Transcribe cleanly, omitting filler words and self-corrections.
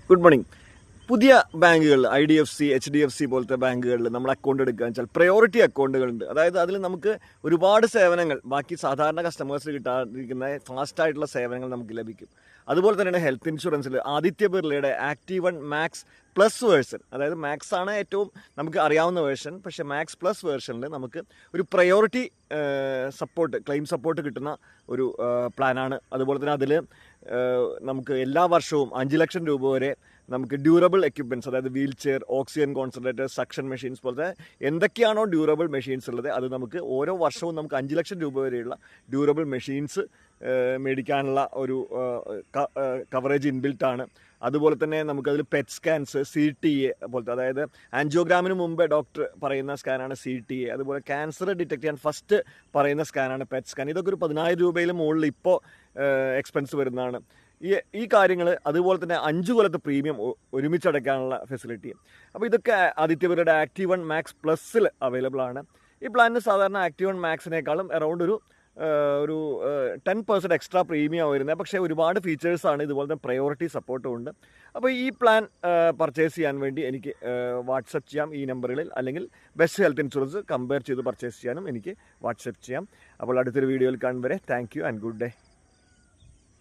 Good morning. പുതിയ ബാങ്കുകളിൽ IDFC, HDFC പോലത്തെ ബാങ്കുകളിൽ നമ്മൾ അക്കൗണ്ട് എടുക്കുകയെന്ന് വെച്ചാൽ പ്രയോറിറ്റി അക്കൗണ്ടുകളുണ്ട്. അതായത് അതിൽ നമുക്ക് ഒരുപാട് സേവനങ്ങൾ ബാക്കി സാധാരണ കസ്റ്റമേഴ്സ് കിട്ടാതിരിക്കുന്ന ഫാസ്റ്റായിട്ടുള്ള സേവനങ്ങൾ നമുക്ക് ലഭിക്കും. അതുപോലെ തന്നെയാണ് ഹെൽത്ത് ഇൻഷുറൻസിൽ ആദിത്യ ബിർളയുടെ ആക്റ്റീവ് 1 മാക്സ് പ്ലസ് വേർഷൻ, അതായത് മാക്സ് ആണ് ഏറ്റവും നമുക്ക് അറിയാവുന്ന വേർഷൻ, പക്ഷേ മാക്സ് പ്ലസ് വേർഷനിൽ നമുക്ക് ഒരു പ്രയോറിറ്റി സപ്പോർട്ട്, ക്ലെയിം സപ്പോർട്ട് കിട്ടുന്ന ഒരു പ്ലാനാണ്. അതുപോലെ തന്നെ അതിൽ നമുക്ക് എല്ലാ വർഷവും 5 ലക്ഷം രൂപ വരെ നമുക്ക് ഡ്യൂറബിൾ എക്യുപ്മെൻറ്റ്സ്, അതായത് wheel chair, oxygen concentrator, suction machines പോലത്തെ എന്തൊക്കെയാണോ ഡ്യൂറബിൾ മെഷീൻസ് ഉള്ളത് അത് നമുക്ക് ഓരോ വർഷവും നമുക്ക് 5 ലക്ഷം രൂപ വരെയുള്ള ഡ്യൂറബിൾ മെഷീൻസ് മേടിക്കാനുള്ള ഒരു കവറേജ് ഇൻബിൽട്ടാണ്. അതുപോലെ തന്നെ നമുക്കതിൽ പെറ്റ് സ്കാൻസ്, CTA പോലത്തെ, അതായത് ആൻജിയോഗ്രാമിന് മുമ്പ് ഡോക്ടർ പറയുന്ന സ്കാനാണ് CTA. അതുപോലെ ക്യാൻസർ ഡിറ്റക്ട് ചെയ്യാൻ ഫസ്റ്റ് പറയുന്ന സ്കാനാണ് പെറ്റ് സ്കാൻ. ഇതൊക്കെ ഒരു 10,000 രൂപയിൽ മുകളിൽ ഇപ്പോൾ എക്സ്പെൻസ് വരുന്നതാണ്. ഈ കാര്യങ്ങൾ, അതുപോലെ തന്നെ 5 കൊല്ലത്തെ പ്രീമിയം ഒരുമിച്ചടയ്ക്കാനുള്ള ഫെസിലിറ്റി. അപ്പോൾ ഇതൊക്കെ ആദിത്യ ബിർളയുടെ ആക്റ്റീവ് 1 മാക്സ് പ്ലസ്സിൽ അവൈലബിൾ ആണ്. ഈ പ്ലാനിന് സാധാരണ ആക്റ്റീവ് 1 മാക്സിനേക്കാളും അറൗണ്ട് ഒരു 10% എക്സ്ട്രാ പ്രീമിയം വരുന്നത്. പക്ഷേ ഒരുപാട് ഫീച്ചേഴ്സാണ്, ഇതുപോലെ തന്നെ പ്രയോറിറ്റി സപ്പോർട്ടും ഉണ്ട്. അപ്പോൾ ഈ പ്ലാൻ പർച്ചേസ് ചെയ്യാൻ വേണ്ടി എനിക്ക് വാട്സപ്പ് ചെയ്യാം ഈ നമ്പറുകളിൽ, അല്ലെങ്കിൽ ബെസ്റ്റ് ഹെൽത്ത് ഇൻഷുറൻസ് കമ്പയർ ചെയ്ത് പർച്ചേസ് ചെയ്യാനും എനിക്ക് വാട്സപ്പ് ചെയ്യാം. അപ്പോൾ അടുത്തൊരു വീഡിയോയിൽ കാണും വരെ thank you and good day.